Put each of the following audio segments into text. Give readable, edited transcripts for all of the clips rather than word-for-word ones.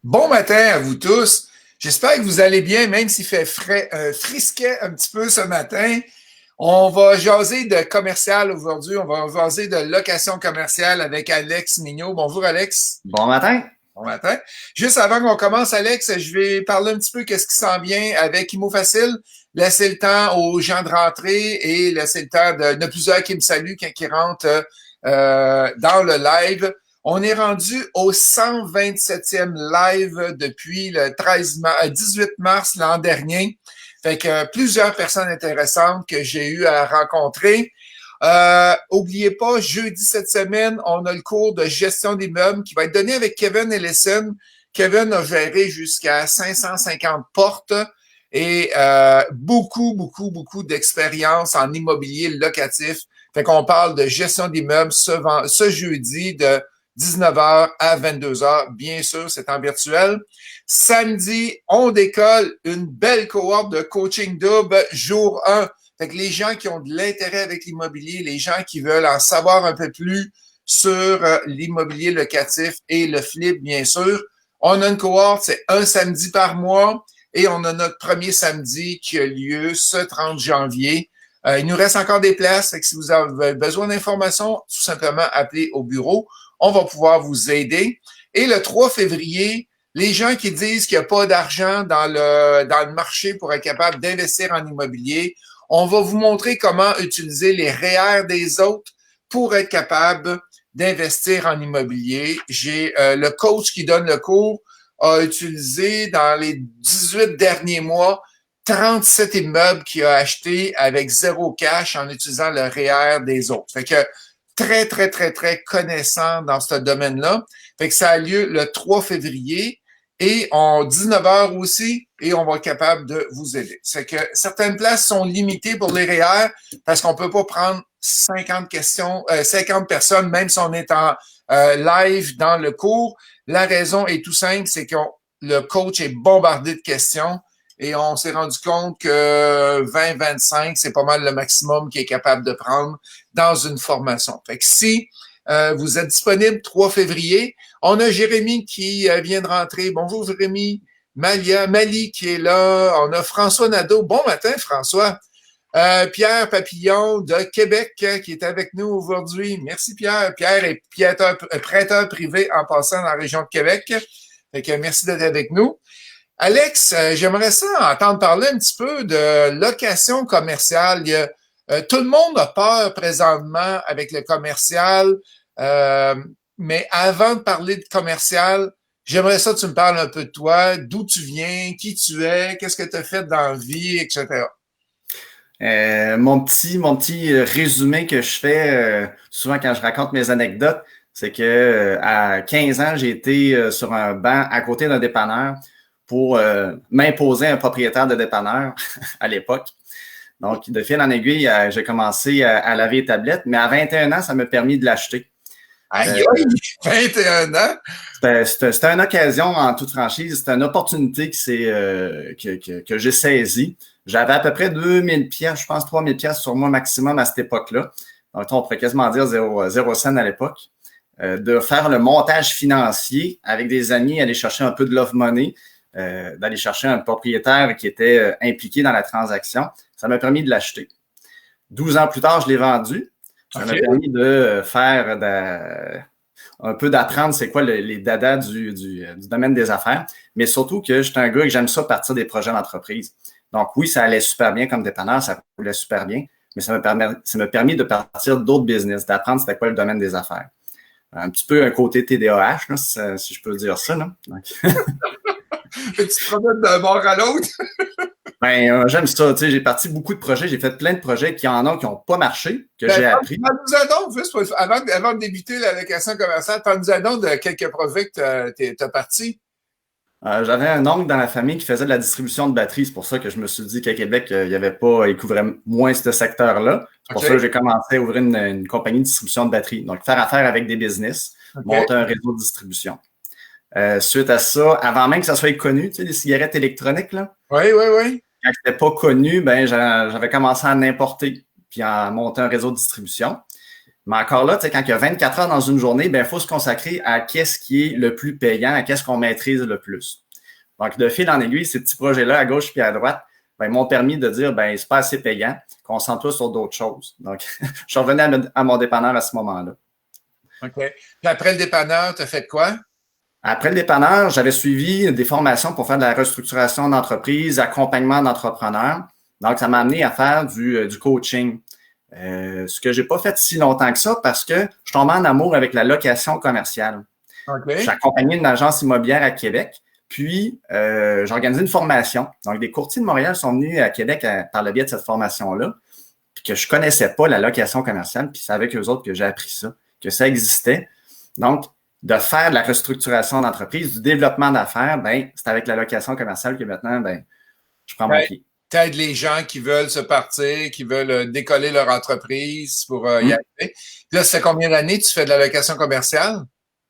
Bon matin à vous tous. J'espère que vous allez bien, même s'il fait frais, frisquet un petit peu ce matin. On va jaser de commercial aujourd'hui. On va jaser de location commerciale avec Alex Mignot. Bonjour, Alex. Bon matin. Bon matin. Juste avant qu'on commence, Alex, je vais parler un petit peu qu'est-ce qui s'en vient avec Imo Facile. Laisser le temps aux gens de rentrer et laisser le temps de plusieurs qui me saluent quand ils rentrent dans le live. On est rendu au 127e live depuis le 18 mars l'an dernier. Fait que plusieurs personnes intéressantes que j'ai eu à rencontrer. Oubliez pas, jeudi cette semaine, on a le cours de gestion d'immeubles qui va être donné avec Kevin Ellison. Kevin a géré jusqu'à 550 portes et beaucoup d'expérience en immobilier locatif. Fait qu'on parle de gestion d'immeubles ce jeudi de 19h à 22h. Bien sûr, c'est en virtuel. Samedi, on décolle une belle cohorte de coaching double jour 1. Fait que les gens qui ont de l'intérêt avec l'immobilier, les gens qui veulent en savoir un peu plus sur l'immobilier locatif et le flip, bien sûr, on a une cohorte, c'est un samedi par mois et on a notre premier samedi qui a lieu ce 30 janvier. Il nous reste encore des places, fait que si vous avez besoin d'informations, tout simplement appelez au bureau. On va pouvoir vous aider. Et le 3 février, les gens qui disent qu'il n'y a pas d'argent dans le marché pour être capable d'investir en immobilier, on va vous montrer comment utiliser les REER des autres pour être capable d'investir en immobilier. J'ai le coach qui donne le cours a utilisé dans les 18 derniers mois 37 immeubles qu'il a achetés avec zéro cash en utilisant le REER des autres. Fait que très connaissant dans ce domaine-là. Fait que ça a lieu le 3 février et en 19 heures aussi, et on va être capable de vous aider. C'est que certaines places sont limitées pour les REER parce qu'on peut pas prendre 50 questions, 50 personnes, même si on est en live dans le cours. La raison est tout simple, c'est que le coach est bombardé de questions et on s'est rendu compte que 20-25, c'est pas mal le maximum qu'il est capable de prendre dans une formation. Fait que si vous êtes disponible 3 février, on a Jérémy qui vient de rentrer. Bonjour Jérémy. Mali qui est là. On a François Nadeau. Bon matin François. Pierre Papillon de Québec qui est avec nous aujourd'hui. Merci Pierre. Pierre est prêteur privé en passant dans la région de Québec. Fait que merci d'être avec nous. Alex, j'aimerais ça entendre parler un petit peu de location commerciale. Tout le monde a peur présentement avec le commercial, euh, mais avant de parler de commercial, j'aimerais ça que tu me parles un peu de toi, d'où tu viens, qui tu es, qu'est-ce que tu as fait dans la vie, etc. Mon petit résumé que je fais souvent quand je raconte mes anecdotes, c'est que à 15 ans, j'ai été sur un banc à côté d'un dépanneur pour m'imposer un propriétaire de dépanneur à l'époque. Donc, de fil en aiguille, j'ai commencé à laver les tablettes, mais à 21 ans, ça m'a permis de l'acheter. Aïe, aïe, 21 ans. C'était une occasion en toute franchise. C'était une opportunité que j'ai saisie. J'avais à peu près 2000 pièces, je pense 3000 pièces sur moi maximum à cette époque-là. Donc, on pourrait quasiment dire zéro cent à l'époque. De faire le montage financier avec des amis, aller chercher un peu de love money, d'aller chercher un propriétaire qui était impliqué dans la transaction. Ça m'a permis de l'acheter. 12 ans plus tard, je l'ai vendu. Ça m'a permis de faire un peu d'apprendre c'est quoi les dadas du domaine des affaires, mais surtout que j'étais un gars que j'aime ça partir des projets d'entreprise. Donc oui, ça allait super bien comme dépanneur, ça roulait super bien, mais ça m'a permis de partir d'autres business, d'apprendre c'était quoi le domaine des affaires. Un petit peu un côté TDAH, là, si je peux dire ça. Là. Donc... Tu te promènes d'un bord à l'autre. J'aime ça. Tu sais, j'ai parti beaucoup de projets. J'ai fait plein de projets qui en ont qui n'ont pas marché, que j'ai appris. Parle-nous donc, juste avant de débuter la location commerciale, parle-nous donc de quelques projets que tu as partis. J'avais un oncle dans la famille qui faisait de la distribution de batteries. C'est pour ça que je me suis dit qu'à Québec, il couvrait moins ce secteur-là. C'est pour ça que j'ai commencé à ouvrir une compagnie de distribution de batteries. Donc, faire affaire avec des business, monter un réseau de distribution. Suite à ça, avant même que ça soit connu, tu sais, les cigarettes électroniques, là. Oui. Quand c'était pas connu, j'avais commencé à en importer puis à monter un réseau de distribution. Mais encore là, tu sais, quand il y a 24 heures dans une journée, ben, il faut se consacrer à qu'est-ce qui est le plus payant, à qu'est-ce qu'on maîtrise le plus. Donc, de fil en aiguille, ces petits projets-là, à gauche puis à droite, ben, m'ont permis de dire, ben, c'est pas assez payant, qu'on s'entoure sur d'autres choses. Donc, je suis revenu à mon dépanneur à ce moment-là. OK. Puis après le dépanneur, tu as fait quoi? Après le dépanneur, j'avais suivi des formations pour faire de la restructuration d'entreprise, accompagnement d'entrepreneurs. Donc, ça m'a amené à faire du coaching. Ce que j'ai pas fait si longtemps que ça parce que je tombais en amour avec la location commerciale. OK. J'ai accompagné une agence immobilière à Québec, puis j'ai organisé une formation. Donc, des courtiers de Montréal sont venus à Québec par le biais de cette formation-là, puis que je connaissais pas la location commerciale, puis c'est avec eux autres que j'ai appris ça, que ça existait. Donc, de faire de la restructuration d'entreprise, du développement d'affaires, ben, c'est avec la location commerciale que maintenant, ben, je prends mon pied. T'aides les gens qui veulent se partir, qui veulent décoller leur entreprise pour y arriver. Puis là, ça fait combien d'années que tu fais de la location commerciale?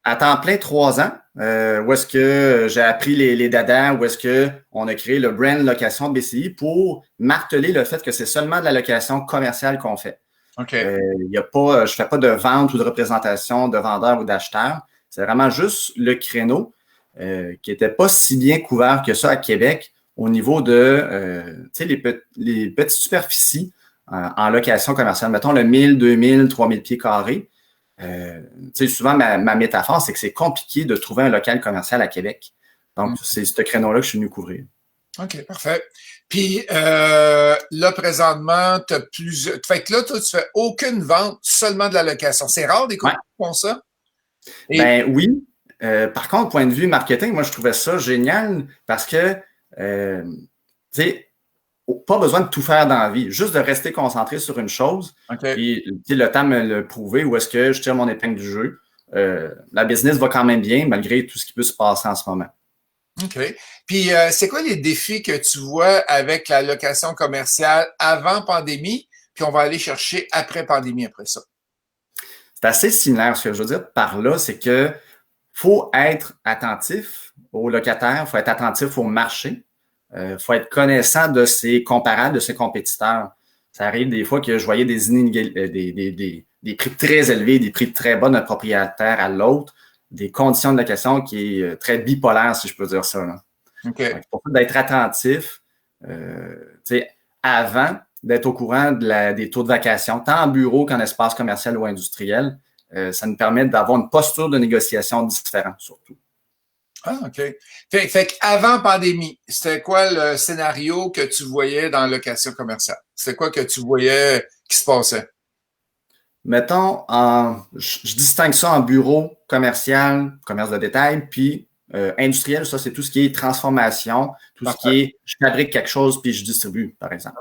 À temps plein, 3 ans, où est-ce que j'ai appris les dadas, où est-ce que on a créé le brand location BCI pour marteler le fait que c'est seulement de la location commerciale qu'on fait. OK. Y a pas, je fais pas de vente ou de représentation de vendeurs ou d'acheteurs. C'est vraiment juste le créneau qui était pas si bien couvert que ça à Québec au niveau de les petites superficies en location commerciale. Mettons le 1000, 2000, 3000 pieds carrés. Souvent, ma métaphore, c'est que c'est compliqué de trouver un local commercial à Québec. Donc, c'est ce créneau-là que je suis venu couvrir. OK, parfait. Puis là, présentement, tu as plusieurs. Fait que là, toi, tu fais aucune vente, seulement de la location. C'est rare des courtiers qui font ça? Ben oui. Par contre, point de vue marketing, moi, je trouvais ça génial parce que, tu sais, pas besoin de tout faire dans la vie, juste de rester concentré sur une chose. Okay. Puis, le temps me le prouver où est-ce que je tire mon épingle du jeu. La business va quand même bien malgré tout ce qui peut se passer en ce moment. OK. Puis, c'est quoi les défis que tu vois avec la location commerciale avant pandémie, puis on va aller chercher après pandémie après ça? C'est assez similaire. Ce que je veux dire par là, c'est que faut être attentif aux locataires, faut être attentif au marché, faut être connaissant de ses comparables, de ses compétiteurs. Ça arrive des fois que je voyais des prix très élevés, des prix très bas d'un propriétaire à l'autre, des conditions de location qui est très bipolaire, si je peux dire ça. Là. Okay. Donc, pour d'être attentif, avant d'être au courant des taux de vacation, tant en bureau qu'en espace commercial ou industriel, ça nous permet d'avoir une posture de négociation différente, surtout. Ah, OK. Fait qu'avant pandémie, c'était quoi le scénario que tu voyais dans la location commerciale? C'était quoi que tu voyais qui se passait? Mettons, je distingue ça en bureau, commercial, commerce de détail, puis industriel, ça, c'est tout ce qui est transformation, tout ce qui est je fabrique quelque chose puis je distribue, par exemple.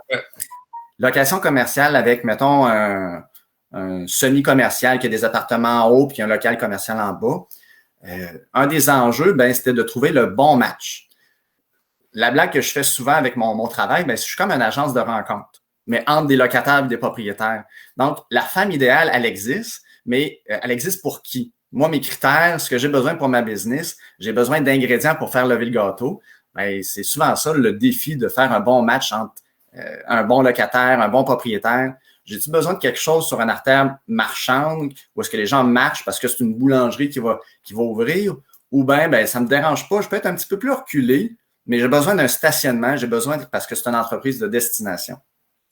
Location commerciale avec, mettons, un semi-commercial qui a des appartements en haut puis un local commercial en bas. Un des enjeux, ben, c'était de trouver le bon match. La blague que je fais souvent avec mon travail, ben, je suis comme une agence de rencontre, mais entre des locataires et des propriétaires. Donc, la femme idéale, elle existe, mais elle existe pour qui? Moi, mes critères, ce que j'ai besoin pour ma business, j'ai besoin d'ingrédients pour faire lever le gâteau. Ben, c'est souvent ça le défi de faire un bon match entre un bon locataire, un bon propriétaire. J'ai-tu besoin de quelque chose sur une artère marchande où est-ce que les gens marchent parce que c'est une boulangerie qui va ouvrir? Ou bien, ben, ça me dérange pas. Je peux être un petit peu plus reculé, mais j'ai besoin d'un stationnement. J'ai besoin parce que c'est une entreprise de destination.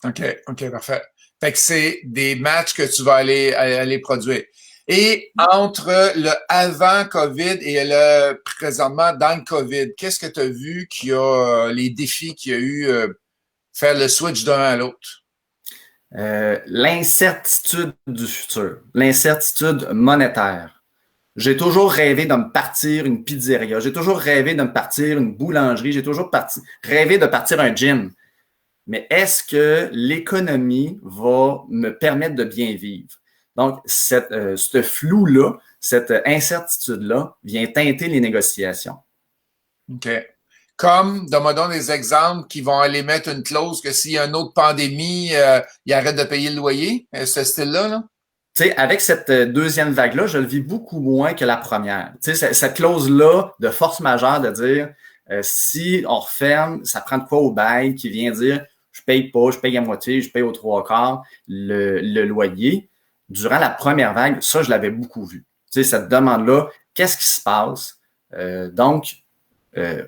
OK, parfait. Fait que c'est des matchs que tu vas aller produire. Et entre le avant COVID et le présentement dans le COVID, qu'est-ce que tu as vu qu'il y a les défis qu'il y a eu faire le switch d'un à l'autre? L'incertitude du futur, l'incertitude monétaire. J'ai toujours rêvé de me partir une pizzeria, j'ai toujours rêvé de me partir une boulangerie, j'ai toujours rêvé de partir un gym. Mais est-ce que l'économie va me permettre de bien vivre? Donc, ce flou-là, cette incertitude-là vient teinter les négociations. OK. Comme, donne-moi donc des exemples qui vont aller mettre une clause que s'il y a une autre pandémie, ils arrêtent de payer le loyer, ce style-là, là? Tu sais, avec cette deuxième vague-là, je le vis beaucoup moins que la première. Tu sais, cette clause-là de force majeure de dire si on referme, ça prend de quoi au bail qui vient dire je paye pas, je paye à moitié, je paye aux 3/4 le loyer. durant la première vague, ça, je l'avais beaucoup vu. Tu sais, cette demande-là, qu'est-ce qui se passe? Donc,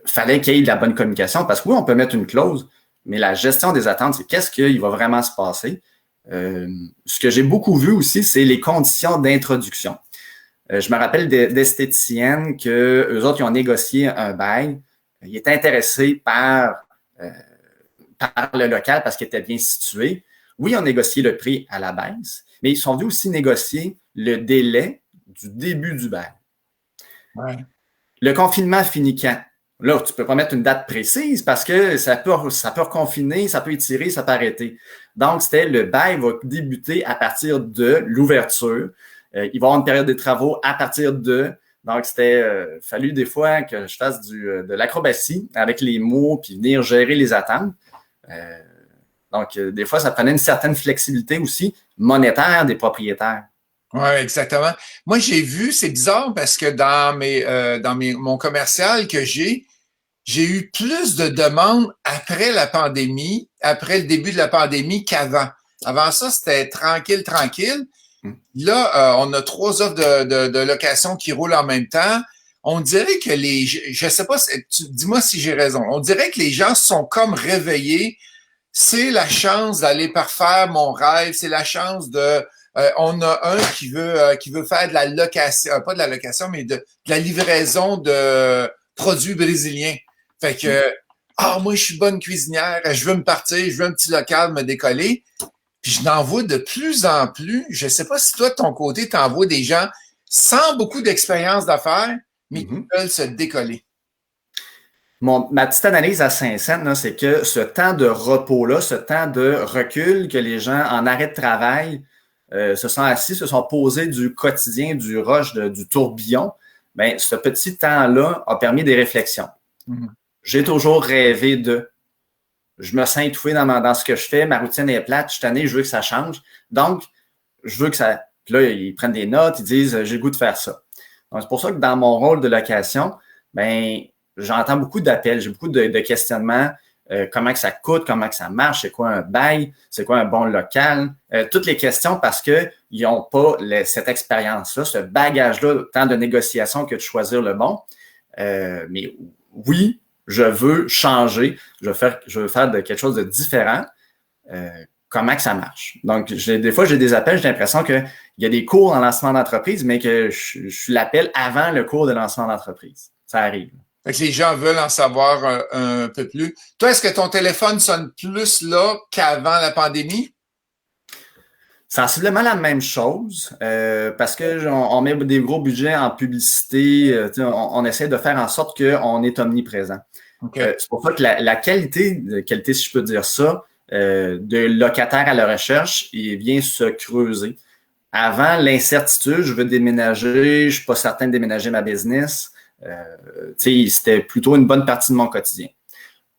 fallait qu'il y ait de la bonne communication parce que oui, on peut mettre une clause, mais la gestion des attentes, c'est qu'est-ce qu'il va vraiment se passer? Ce que j'ai beaucoup vu aussi, c'est les conditions d'introduction. Je me rappelle d'esthéticiennes que eux autres, ils ont négocié un bail. Ils étaient intéressés par le local parce qu'il était bien situé. Oui, ils ont négocié le prix à la baisse, mais ils sont venus aussi négocier le délai du début du bail. Ouais. Le confinement finit quand? Là, tu ne peux pas mettre une date précise parce que ça peut reconfiner, ça peut étirer, ça peut arrêter. Donc, c'était le bail va débuter à partir de l'ouverture. Il va y avoir une période de travaux à partir de. Donc, c'était fallu des fois que je fasse de l'acrobatie avec les mots puis venir gérer les attentes. Donc, des fois, ça prenait une certaine flexibilité aussi monétaire des propriétaires. Oui, exactement. Moi, j'ai vu, c'est bizarre parce que mon commercial que j'ai eu plus de demandes après la pandémie, après le début de la pandémie qu'avant. Avant ça, c'était tranquille, tranquille. Là, on a 3 offres de location qui roulent en même temps. On dirait que je sais pas, dis-moi si j'ai raison. On dirait que les gens se sont comme réveillés. C'est la chance d'aller parfaire mon rêve. C'est la chance on a un qui veut faire de la location, pas de la location, mais de la livraison de produits brésiliens. Fait que, moi, je suis bonne cuisinière, je veux me partir, je veux un petit local me décoller. Puis je n'en vois de plus en plus. Je sais pas si toi, de ton côté, tu envoies des gens sans beaucoup d'expérience d'affaires, mais qui veulent se décoller. Ma petite analyse à Saint-Saëns, c'est que ce temps de repos-là, ce temps de recul que les gens en arrêt de travail se sont assis, se sont posés du quotidien, du rush, du tourbillon, bien, ce petit temps-là a permis des réflexions. J'ai toujours rêvé je me sens étouffé dans ce que je fais, ma routine est plate, je suis tanné, je veux que ça change. Donc, je veux que ça. Puis là, ils prennent des notes, ils disent j'ai le goût de faire ça. Donc, c'est pour ça que dans mon rôle de location, ben, j'entends beaucoup d'appels, j'ai beaucoup de questionnements. Comment que ça coûte, comment que ça marche, c'est quoi un bail, c'est quoi un bon local, toutes les questions parce qu'ils n'ont pas cette expérience-là, ce bagage-là, tant de négociation que de choisir le bon. Mais oui, je veux changer, je veux faire de quelque chose de différent. Comment que ça marche? Donc, des fois, j'ai des appels, j'ai l'impression qu'il y a des cours en lancement d'entreprise, mais que je l'appelle avant le cours de lancement d'entreprise. Ça arrive. Fait que les gens veulent en savoir un peu plus. Toi, est-ce que ton téléphone sonne plus là qu'avant la pandémie? Sensiblement la même chose, parce que on met des gros budgets en publicité, on essaie de faire en sorte qu'on est omniprésent. Okay. C'est pour ça que la qualité, si je peux dire ça, de locataire à la recherche, il vient se creuser. Avant, l'incertitude, je veux déménager, je suis pas certain de déménager ma business. C'était plutôt une bonne partie de mon quotidien.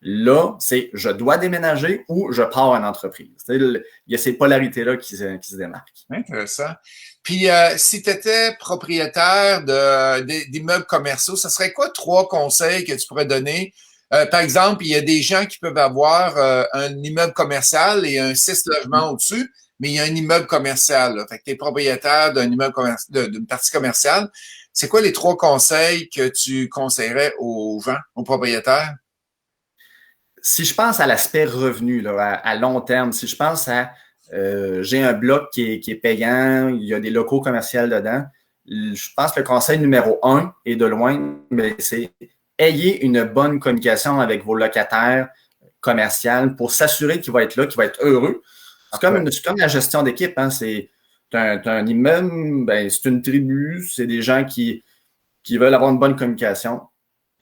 Là, c'est je dois déménager ou je pars en entreprise. Il y a ces polarités-là qui se démarquent. Intéressant. Puis, si tu étais propriétaire d'immeubles commerciaux, ça serait quoi 3 conseils que tu pourrais donner? Par exemple, il y a des gens qui peuvent avoir un immeuble commercial et un 6 logements au-dessus, mais il y a un immeuble commercial. Là. Fait que tu es propriétaire d'un immeuble d'une partie commerciale. C'est quoi les 3 conseils que tu conseillerais aux gens, aux propriétaires? Si je pense à l'aspect revenu, là, à long terme, si je pense à j'ai un bloc qui est payant, il y a des locaux commerciaux dedans, je pense que le conseil numéro 1 et de loin, c'est ayez une bonne communication avec vos locataires commerciaux pour s'assurer qu'il va être là, qu'il va être heureux. C'est comme la gestion d'équipe, hein, c'est un immeuble, ben, c'est une tribu, c'est des gens qui veulent avoir une bonne communication.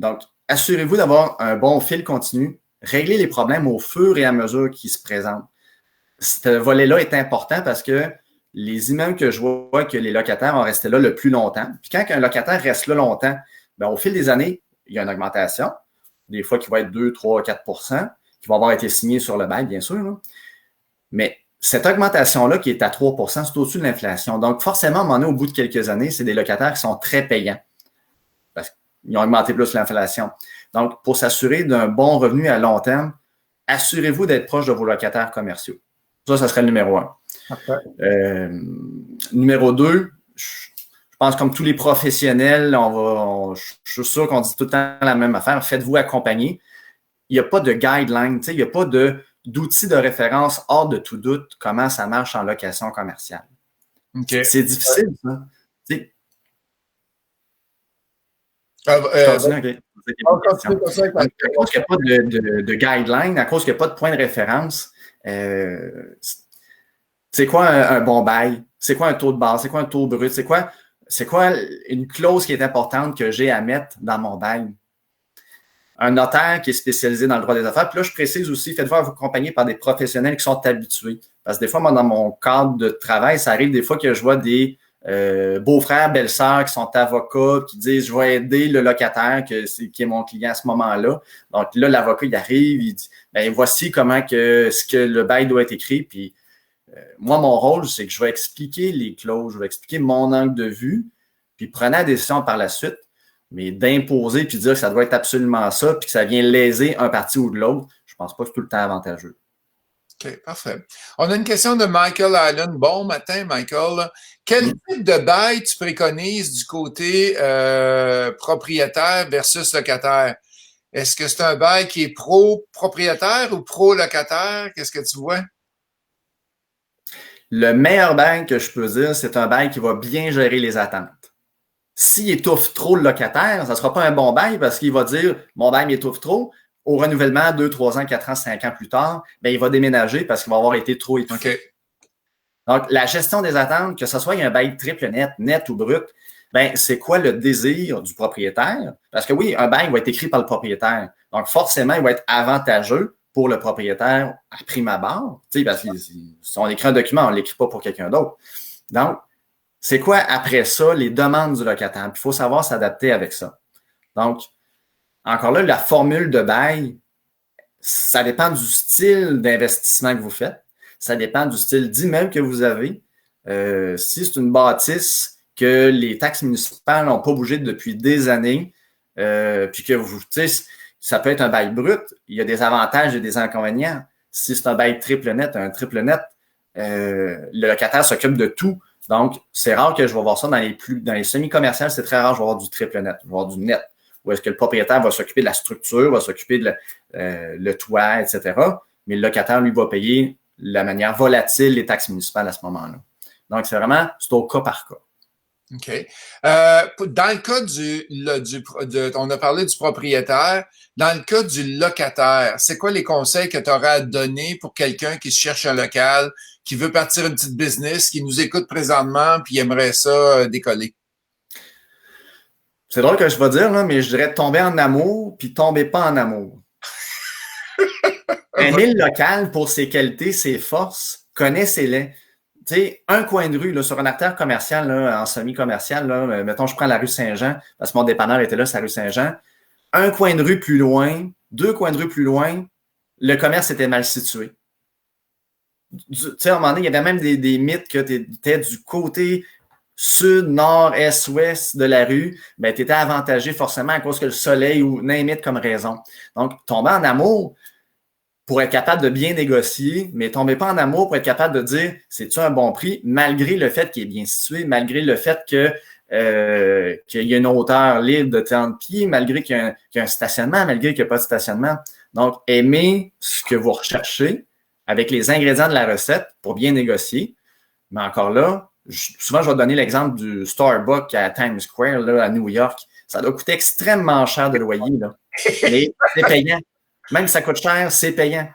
Donc, assurez-vous d'avoir un bon fil continu, réglez les problèmes au fur et à mesure qu'ils se présentent. Ce volet-là est important parce que les immeubles que je vois que les locataires ont resté là le plus longtemps, puis quand un locataire reste là longtemps, ben, au fil des années, il y a une augmentation, des fois qui va être 2, 3, 4 % qui va avoir été signé sur le bail, bien sûr. Là. Mais cette augmentation-là qui est à 3 % c'est au-dessus de l'inflation. Donc, forcément, à un moment donné, au bout de quelques années, c'est des locataires qui sont très payants parce qu'ils ont augmenté plus l'inflation. Donc, pour s'assurer d'un bon revenu à long terme, assurez-vous d'être proche de vos locataires commerciaux. Ça serait le numéro 1. Okay. Numéro 2, je pense comme tous les professionnels, je suis sûr qu'on dit tout le temps la même affaire. Faites-vous accompagner. Il n'y a pas de guideline, il n'y a pas d'outils de référence hors de tout doute comment ça marche en location commerciale. Okay. C'est difficile, ça. Continue, à cause qu'il n'y a pas de guideline, à cause qu'il n'y a pas de point de référence, c'est quoi un bon bail? C'est quoi un taux de base? C'est quoi un taux brut? C'est quoi une clause qui est importante que j'ai à mettre dans mon bail? Un notaire qui est spécialisé dans le droit des affaires. Puis là, je précise aussi, faites-vous accompagner par des professionnels qui sont habitués. Parce que des fois, moi, dans mon cadre de travail, ça arrive des fois que je vois des beaux-frères, belles-sœurs qui sont avocats, qui disent « Je vais aider le locataire qui est mon client à ce moment-là. » Donc là, l'avocat, il arrive, il dit « Ben voici comment ce que le bail doit être écrit. » Puis moi, mon rôle, c'est que je vais expliquer les clauses, je vais expliquer mon angle de vue, puis prenez la décision par la suite. Mais d'imposer puis dire que ça doit être absolument ça, puis que ça vient léser un parti ou de l'autre, je pense pas que c'est tout le temps avantageux. OK, parfait. On a une question de Michael Allen. Bon matin, Michael. Quel type de bail tu préconises du côté propriétaire versus locataire? Est-ce que c'est un bail qui est pro-propriétaire ou pro-locataire? Qu'est-ce que tu vois? Le meilleur bail que je peux dire, c'est un bail qui va bien gérer les attentes. S'il étouffe trop le locataire, ça ne sera pas un bon bail parce qu'il va dire « Mon bail m'étouffe trop ». Au renouvellement, 2, 3 ans, 4 ans, 5 ans plus tard, ben, il va déménager parce qu'il va avoir été trop étouffé. Okay. Donc, la gestion des attentes, que ce soit un bail triple net ou brut, ben, c'est quoi le désir du propriétaire? Parce que oui, un bail va être écrit par le propriétaire. Donc, forcément, il va être avantageux pour le propriétaire à prime abord. Parce que si on écrit un document, on ne l'écrit pas pour quelqu'un d'autre. Donc, c'est quoi, après ça, les demandes du locataire? Il faut savoir s'adapter avec ça. Donc, encore là, la formule de bail, ça dépend du style d'investissement que vous faites. Ça dépend du style d'immeuble que vous avez. Si c'est une bâtisse que les taxes municipales n'ont pas bougé depuis des années, puis que vous, ça peut être un bail brut, il y a des avantages et des inconvénients. Si c'est un bail triple net, le locataire s'occupe de tout. Donc, c'est rare que je vais voir ça dans les semi-commerciales, c'est très rare que je vais voir du triple net, je vais voir du net. Où est-ce que le propriétaire va s'occuper de la structure, va s'occuper de le toit, etc. Mais le locataire, lui, va payer la manière volatile les taxes municipales à ce moment-là. Donc, c'est au cas par cas. OK. Dans le cas on a parlé du propriétaire, dans le cas du locataire, c'est quoi les conseils que tu aurais à donner pour quelqu'un qui cherche un local, qui veut partir une petite business, qui nous écoute présentement, puis aimerait ça décoller? C'est drôle que je vais dire, là, mais je dirais tomber en amour, puis tombez pas en amour. Aimer le local pour ses qualités, ses forces, connaissez-les. Tu sais, un coin de rue, là, sur une artère commerciale, là, en semi-commercial, là, mettons, je prends la rue Saint-Jean, parce que mon dépanneur était là, c'est la rue Saint-Jean. Un coin de rue plus loin, 2 coins de rue plus loin, le commerce était mal situé. Tu sais, à un moment donné, il y avait même des mythes que tu étais du côté sud, nord, est, ouest de la rue, ben, tu étais avantagé forcément à cause que le soleil ou n'importe comme raison. Donc, tomber en amour pour être capable de bien négocier, mais tombez pas en amour pour être capable de dire c'est-tu un bon prix, malgré le fait qu'il est bien situé, malgré le fait qu'il y a une hauteur libre de 30 pieds, malgré qu'il y a un stationnement, malgré qu'il n'y a pas de stationnement. Donc, aimez ce que vous recherchez avec les ingrédients de la recette pour bien négocier. Mais encore là, souvent, je vais donner l'exemple du Starbucks à Times Square, là, à New York. Ça doit coûter extrêmement cher de loyer, là. Mais c'est payant. Même si ça coûte cher, c'est payant.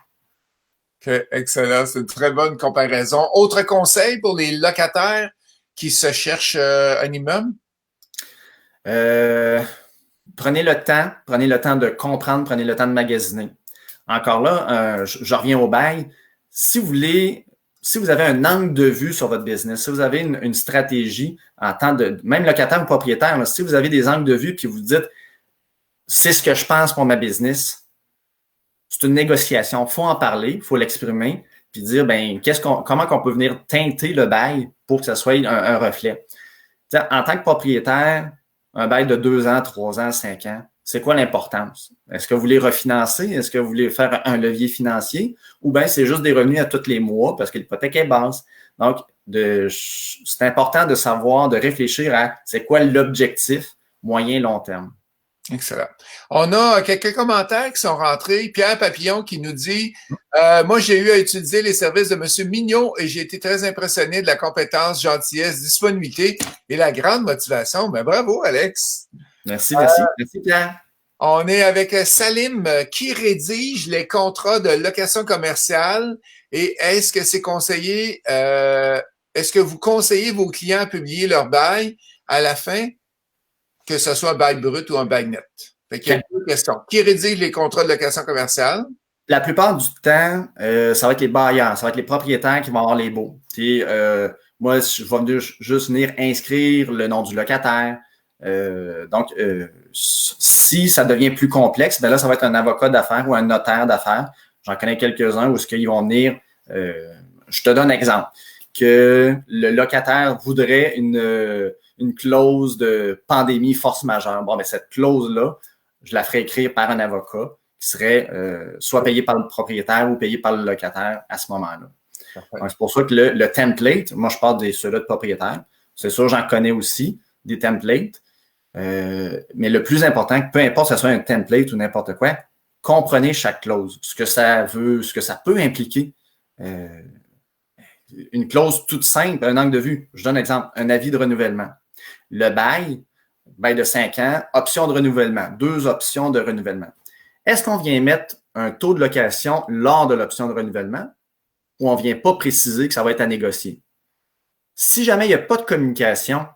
OK, excellent. C'est une très bonne comparaison. Autre conseil pour les locataires qui se cherchent un immeuble? Prenez le temps de comprendre, prenez le temps de magasiner. Encore là, je reviens au bail. Si vous avez un angle de vue sur votre business, si vous avez une stratégie en tant de, même locataire ou propriétaire, là, si vous avez des angles de vue puis vous dites, c'est ce que je pense pour ma business, c'est une négociation. Il faut en parler, il faut l'exprimer, puis dire, ben, comment qu'on peut venir teinter le bail pour que ça soit un reflet. T'sais, en tant que propriétaire, un bail de 2 ans, 3 ans, 5 ans, c'est quoi l'importance? Est-ce que vous voulez refinancer? Est-ce que vous voulez faire un levier financier? Ou bien c'est juste des revenus à tous les mois parce que l'hypothèque est basse? Donc, c'est important de savoir, de réfléchir à c'est quoi l'objectif moyen-long terme. Excellent. On a quelques commentaires qui sont rentrés. Pierre Papillon qui nous dit moi, j'ai eu à utiliser les services de M. Mignot et j'ai été très impressionné de la compétence, gentillesse, disponibilité et la grande motivation. Ben, bravo, Alex. Merci, merci. Merci, Pierre. On est avec Salim qui rédige les contrats de location commerciale. Et est-ce que c'est conseillé, est-ce que vous conseillez vos clients à publier leur bail à la fin, que ce soit un bail brut ou un bail net? Fait qu'il y a deux questions. Qui rédige les contrats de location commerciale? La plupart du temps, ça va être les bailleurs, ça va être les propriétaires qui vont avoir les baux. Moi, je vais juste venir inscrire le nom du locataire. Donc, si ça devient plus complexe, ben là, ça va être un avocat d'affaires ou un notaire d'affaires. J'en connais quelques-uns où ils vont venir. Je te donne un exemple. Que le locataire voudrait une clause de pandémie force majeure. Bon, mais cette clause-là, je la ferai écrire par un avocat qui serait soit payé par le propriétaire ou payé par le locataire à ce moment-là. Donc, c'est pour ça que le template, moi, je parle de ceux-là de propriétaires. C'est sûr, j'en connais aussi des templates. Mais le plus important, peu importe que ce soit un template ou n'importe quoi, comprenez chaque clause, ce que ça veut, ce que ça peut impliquer. Une clause toute simple, un angle de vue. Je donne un exemple, un avis de renouvellement. Le bail de 5 ans, option de renouvellement, 2 options de renouvellement. Est-ce qu'on vient mettre un taux de location lors de l'option de renouvellement ou on ne vient pas préciser que ça va être à négocier? Si jamais il n'y a pas de communication,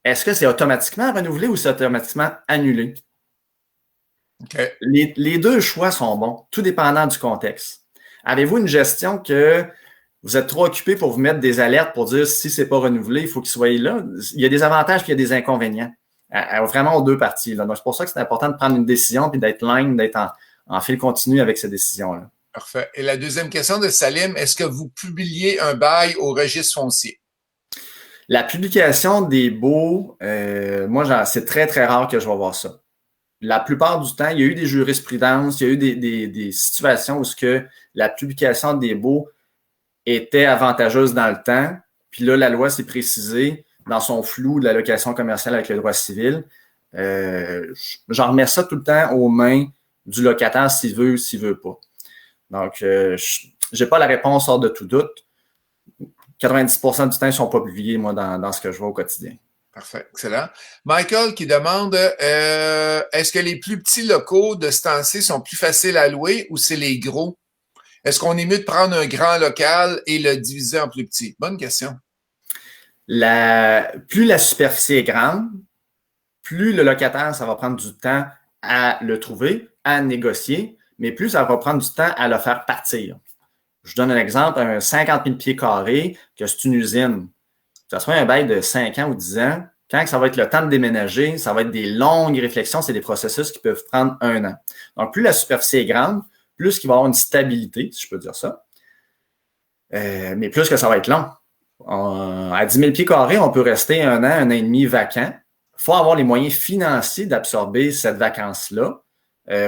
est-ce que c'est automatiquement renouvelé ou c'est automatiquement annulé? Okay. Les deux choix sont bons, tout dépendant du contexte. Avez-vous une gestion que vous êtes trop occupé pour vous mettre des alertes pour dire si c'est pas renouvelé, il faut qu'il soit là? Il y a des avantages puis il y a des inconvénients. Vraiment aux deux parties. Là. Donc, c'est pour ça que c'est important de prendre une décision puis d'être en fil continu avec cette décision-là. Parfait. Et la deuxième question de Salim, est-ce que vous publiez un bail au registre foncier? La publication des baux, moi, c'est très, très rare que je vais voir ça. La plupart du temps, il y a eu des jurisprudences, il y a eu des situations où la publication des baux était avantageuse dans le temps. Puis là, la loi s'est précisée dans son flou de la location commerciale avec le droit civil. J'en remets ça tout le temps aux mains du locataire s'il veut pas. Donc, j'ai pas la réponse hors de tout doute. 90% du temps, ils sont pas publiés, moi, dans ce que je vois au quotidien. Parfait, excellent. Michael qui demande est-ce que les plus petits locaux de ce temps-ci sont plus faciles à louer ou c'est les gros? Est-ce qu'on est mieux de prendre un grand local et le diviser en plus petits? Bonne question. Plus la superficie est grande, plus le locataire, ça va prendre du temps à le trouver, à négocier, mais plus ça va prendre du temps à le faire partir. Je donne un exemple, un 50 000 pieds carrés, que c'est une usine. Que ce soit un bail de 5 ans ou 10 ans, quand ça va être le temps de déménager, ça va être des longues réflexions, c'est des processus qui peuvent prendre 1 an. Donc, plus la superficie est grande, plus il va y avoir une stabilité, si je peux dire ça, mais plus que ça va être long. À 10 000 pieds carrés, on peut rester 1 an et demi vacant. Il faut avoir les moyens financiers d'absorber cette vacance-là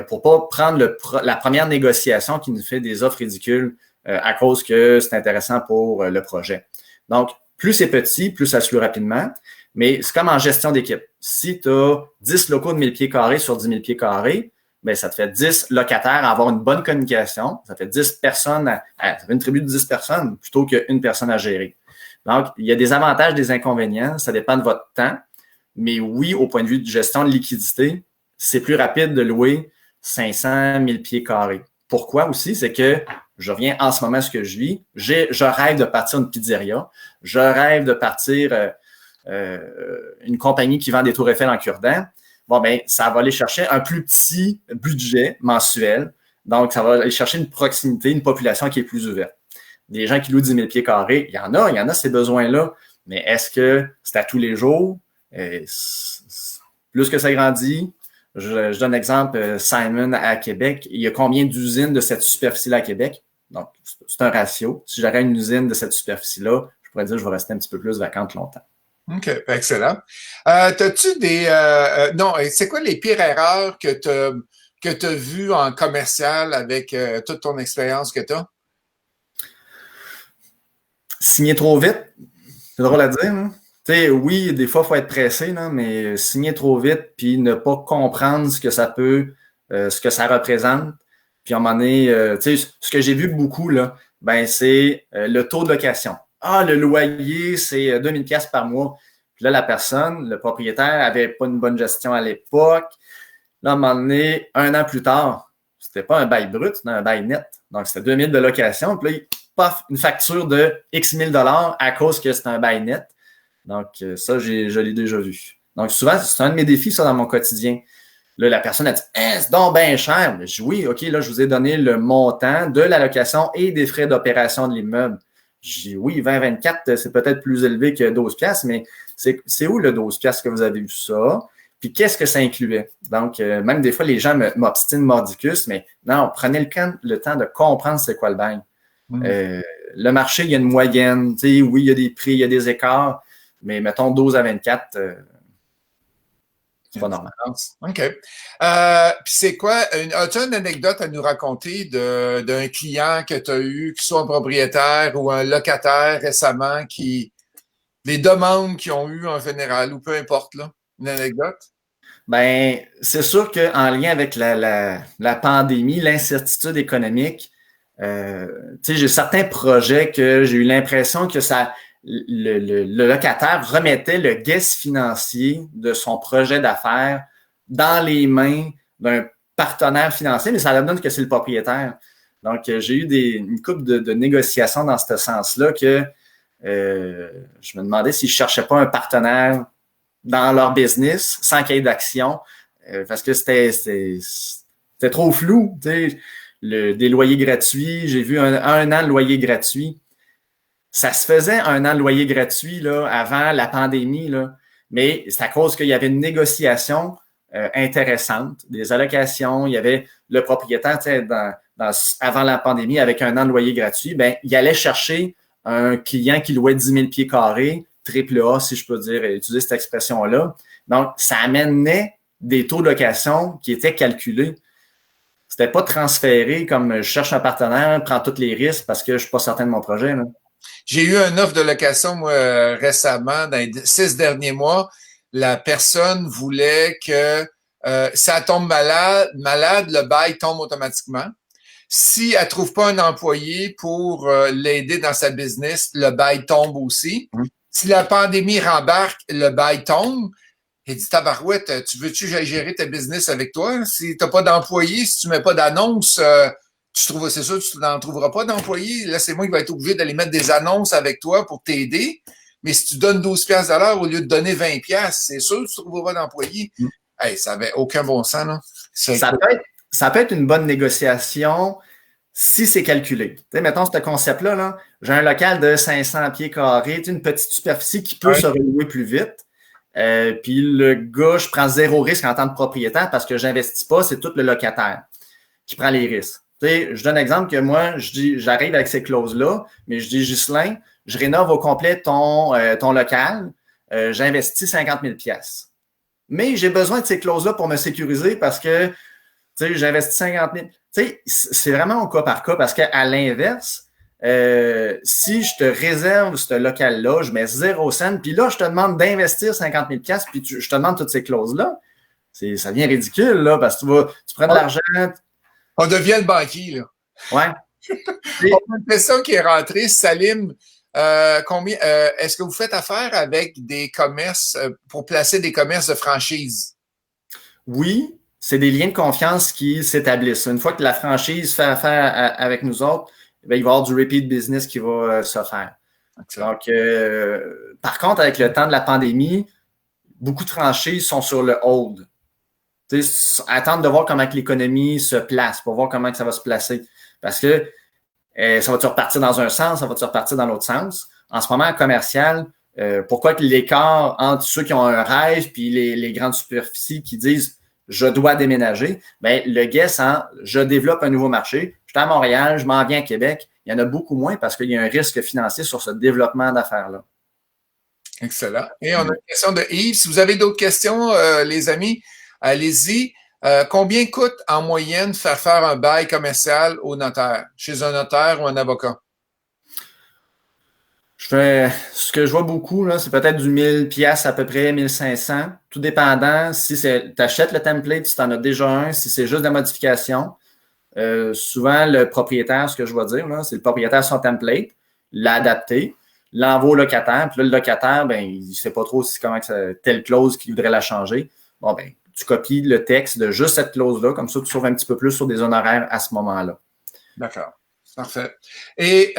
pour pas prendre la première négociation qui nous fait des offres ridicules à cause que c'est intéressant pour le projet. Donc, plus c'est petit, plus ça se loue rapidement. Mais c'est comme en gestion d'équipe. Si tu as 10 locaux de 1000 pieds carrés sur 10 000 pieds carrés, ben, ça te fait 10 locataires à avoir une bonne communication. Ça fait 10 personnes, ça fait une tribu de 10 personnes plutôt qu'une personne à gérer. Donc, il y a des avantages, des inconvénients. Ça dépend de votre temps. Mais oui, au point de vue de gestion de liquidité, c'est plus rapide de louer 500 000 pieds carrés. Pourquoi aussi? C'est que je reviens en ce moment à ce que je vis. Je rêve de partir une pizzeria. Je rêve de partir une compagnie qui vend des tours Eiffel en cure-dent. Bon, ben, ça va aller chercher un plus petit budget mensuel. Donc, ça va aller chercher une proximité, une population qui est plus ouverte. Des gens qui louent 10 000 pieds carrés, il y en a ces besoins-là. Mais est-ce que c'est à tous les jours? Plus que ça grandit, je donne l'exemple, Simon à Québec, il y a combien d'usines de cette superficie-là à Québec? Donc, c'est un ratio. Si j'aurais une usine de cette superficie-là, je pourrais dire que je vais rester un petit peu plus vacante longtemps. OK, excellent. T'as-tu des... non, c'est quoi les pires erreurs que tu as vues en commercial avec toute ton expérience que tu as? Signer trop vite. C'est drôle à dire, hein? Tu sais, oui, des fois, il faut être pressé, là, mais signer trop vite, puis ne pas comprendre ce que ça peut, ce que ça représente. Puis à un moment donné, tu sais, ce que j'ai vu beaucoup, là, ben, c'est le taux de location. Ah, le loyer, c'est 2000 pièces par mois. Puis là, la personne, le propriétaire, avait pas une bonne gestion à l'époque. Là, à un moment donné, un an plus tard, c'était pas un bail brut, c'était un bail net. Donc, c'était 2000 de location. Puis là, paf, une facture de X mille dollars à cause que c'est un bail net. Donc, ça, je l'ai déjà vu. Donc, souvent, c'est un de mes défis, ça, dans mon quotidien. Là, la personne a dit, c'est donc bien cher. Mais je dis, oui, OK, là, je vous ai donné le montant de la location et des frais d'opération de l'immeuble. Je dis, oui, 2024, c'est peut-être plus élevé que 12 piastres, mais c'est où le 12 piastres que vous avez vu ça? Puis, qu'est-ce que ça incluait? Donc, même des fois, les gens m'obstinent mordicus, mais non, prenez le temps de comprendre c'est quoi le bail. Le marché, il y a une moyenne. Tu sais, oui, il y a des prix, il y a des écarts, mais mettons 12 à 24, c'est pas normal. OK. Puis c'est quoi? As-tu une anecdote à nous raconter d'un client que tu as eu, que ce soit un propriétaire ou un locataire récemment, les demandes qu'ils ont eues en général, ou peu importe, là, une anecdote? Ben, c'est sûr qu'en lien avec la pandémie, l'incertitude économique, tu sais, j'ai certains projets que j'ai eu l'impression que le locataire remettait le guest financier de son projet d'affaires dans les mains d'un partenaire financier, mais ça donne que c'est le propriétaire. Donc, j'ai eu une couple de négociations dans ce sens-là que je me demandais si je cherchais pas un partenaire dans leur business sans qu'il y ait d'action parce que c'était trop flou. Tu sais, des loyers gratuits, j'ai vu un an de loyer gratuit. Ça se faisait un an de loyer gratuit là, avant la pandémie, là, mais c'est à cause qu'il y avait une négociation intéressante, des allocations, il y avait le propriétaire, tu sais, avant la pandémie, avec un an de loyer gratuit, ben, il allait chercher un client qui louait 10 000 pieds carrés, triple A, si je peux dire, utiliser cette expression-là. Donc, ça amenait des taux de location qui étaient calculés. C'était pas transféré comme je cherche un partenaire, prends tous les risques parce que je suis pas certain de mon projet. Là. J'ai eu une offre de location, moi, récemment, dans les 6 derniers mois. La personne voulait que ça tombe malade, le bail tombe automatiquement. Si elle trouve pas un employé pour l'aider dans sa business, le bail tombe aussi. Si la pandémie rembarque, le bail tombe. Il dit, tabarouette, tu veux-tu que j'aille gérer ta business avec toi? Si t'as pas d'employé, si tu mets pas d'annonce, c'est sûr que tu n'en trouveras pas d'employés. Là, c'est moi qui vais être obligé d'aller mettre des annonces avec toi pour t'aider. Mais si tu donnes 12 piastres à l'heure au lieu de donner 20 piastres, c'est sûr que tu ne trouveras pas d'employés. Hey, ça n'avait aucun bon sens, là. Ça peut être une bonne négociation si c'est calculé. Tu sais, mettons ce concept-là, là, j'ai un local de 500 pieds carrés, une petite superficie qui peut se relouer plus vite. Puis le gars, je prends zéro risque en tant que propriétaire parce que j'investis pas, c'est tout le locataire qui prend les risques. Tu sais, je donne un exemple que moi, j'arrive avec ces clauses-là, mais je dis, Ghislain, je rénove au complet ton local, j'investis 50 000 pièces. Mais j'ai besoin de ces clauses-là pour me sécuriser parce que, tu sais, j'investis 50 000. Tu sais, c'est vraiment au cas par cas parce qu'à l'inverse, si je te réserve ce local-là, je mets 0 cent, puis là, je te demande d'investir 50 000 pièces, puis je te demande toutes ces clauses-là, ça devient ridicule, là, parce que tu prends de l'argent. On devient le banquier, là. Ouais. On a une question qui est rentrée, Salim. Est-ce que vous faites affaire avec des commerces pour placer des commerces de franchise? Oui, c'est des liens de confiance qui s'établissent. Une fois que la franchise fait affaire avec nous autres, bien, il va y avoir du repeat business qui va se faire. Excellent. Donc, par contre, avec le temps de la pandémie, beaucoup de franchises sont sur le hold. Attendre de voir comment l'économie se place, pour voir comment ça va se placer. Parce que ça va-tu repartir dans un sens, ça va-tu repartir dans l'autre sens. En ce moment, en commercial, pourquoi que l'écart entre ceux qui ont un rêve puis les grandes superficies qui disent « je dois déménager », bien, le guess « je développe un nouveau marché, je suis à Montréal, je m'en viens à Québec », il y en a beaucoup moins parce qu'il y a un risque financier sur ce développement d'affaires-là. Excellent. Et on a une question de Yves. Si vous avez d'autres questions, les amis, allez-y. Combien coûte en moyenne faire un bail commercial au notaire, chez un notaire ou un avocat? Ce que je vois beaucoup, là, c'est peut-être du 1000 pièces à peu près, 1500, tout dépendant si tu achètes le template, si tu en as déjà un, si c'est juste de la modification. Souvent, le propriétaire, ce que je vais dire, là, c'est le propriétaire son template, l'a adapté, l'envoie au locataire, puis là, le locataire, ben, il ne sait pas trop comment telle clause qu'il voudrait la changer. Bon, ben, tu copies le texte de juste cette clause-là, comme ça, tu sauves un petit peu plus sur des honoraires à ce moment-là. D'accord. Parfait. Et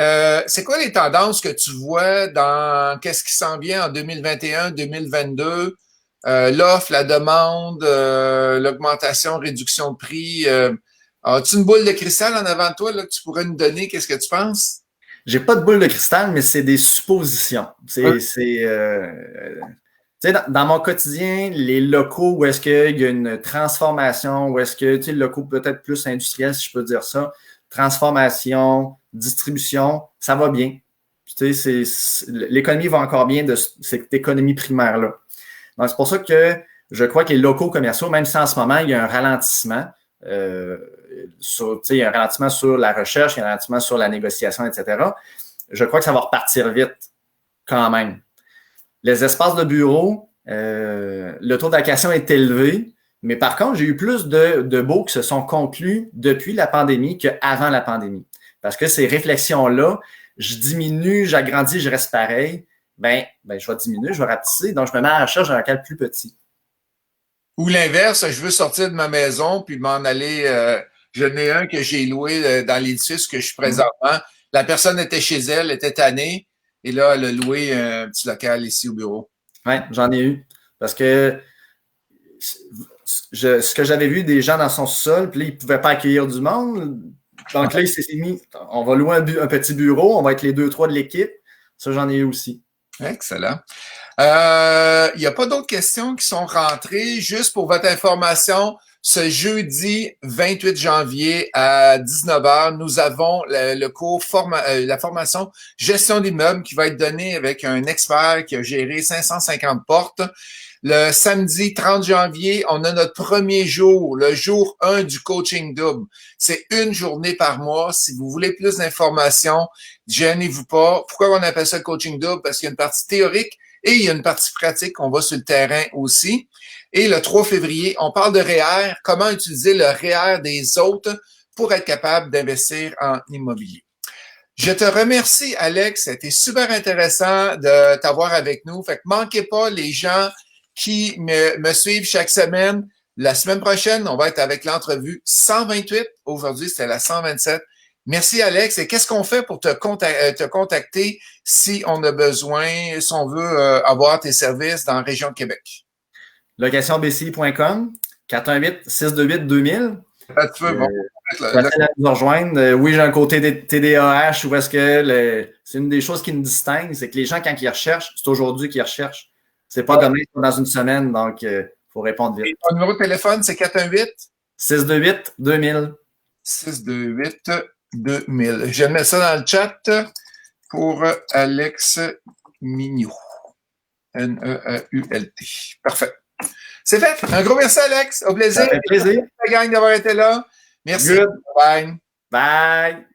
c'est quoi les tendances que tu vois dans qu'est-ce qui s'en vient en 2021, 2022? L'offre, la demande, l'augmentation, réduction de prix. As-tu une boule de cristal en avant de toi là, que tu pourrais nous donner? Qu'est-ce que tu penses? J'ai pas de boule de cristal, mais c'est des suppositions. Tu sais, dans mon quotidien, les locaux où est-ce qu'il y a une transformation, où est-ce que, tu sais, le locaux peut-être plus industriel, si je peux dire ça, transformation, distribution, ça va bien. Tu sais, l'économie va encore bien de cette économie primaire-là. Donc, c'est pour ça que je crois que les locaux commerciaux, même si en ce moment, il y a un ralentissement, il y a un ralentissement sur la recherche, il y a un ralentissement sur la négociation, etc. Je crois que ça va repartir vite quand même. Les espaces de bureau, le taux d'allocation est élevé, mais par contre, j'ai eu plus de baux qui se sont conclus depuis la pandémie qu'avant la pandémie. Parce que ces réflexions-là, je diminue, j'agrandis, je reste pareil, ben je vais diminuer, je vais rapetisser, donc je me mets à la recherche d'un local plus petit. Ou l'inverse, je veux sortir de ma maison puis m'en aller. J'en ai un que j'ai loué dans l'édifice que je suis présentement. La personne était chez elle, était tannée, et là, elle a loué un petit local ici au bureau. Oui, j'en ai eu. Parce que ce que j'avais vu des gens dans son sol, puis là, ils ne pouvaient pas accueillir du monde. Donc là, il s'est mis, on va louer un petit bureau, on va être les 2-3 de l'équipe. Ça, j'en ai eu aussi. Excellent. Il n'y a pas d'autres questions qui sont rentrées. Juste pour votre information, ce jeudi 28 janvier à 19h, nous avons le cours la formation gestion d'immeubles qui va être donnée avec un expert qui a géré 550 portes. Le samedi 30 janvier, on a notre premier jour, le jour 1 du coaching double. C'est une journée par mois. Si vous voulez plus d'informations, gênez-vous pas. Pourquoi on appelle ça le coaching double? Parce qu'il y a une partie théorique et il y a une partie pratique. On va sur le terrain aussi. Et le 3 février, on parle de REER, comment utiliser le REER des autres pour être capable d'investir en immobilier. Je te remercie, Alex. C'était super intéressant de t'avoir avec nous. Fait que manquez pas les gens qui me suivent chaque semaine. La semaine prochaine, on va être avec l'entrevue 128. Aujourd'hui, c'était la 127. Merci, Alex. Et qu'est-ce qu'on fait pour te contacter si on a besoin, si on veut avoir tes services dans la région de Québec? Locationbci.com, 418-628-2000. Tu veux, bon, nous rejoindre. Oui, j'ai un côté TDAH où est-ce que c'est une des choses qui me distingue, c'est que les gens, quand ils recherchent, c'est aujourd'hui qu'ils recherchent. C'est pas demain, c'est dans une semaine, donc il faut répondre vite. Ton numéro de téléphone, c'est 418? 628-2000. 628-2000. Je mets ça dans le chat pour Alex Mignot. N-E-A-U-L-T. Parfait. C'est fait. Un gros merci, Alex. Au plaisir. Ça fait plaisir. Merci la gang d'avoir été là. Merci. Good. Bye. Bye.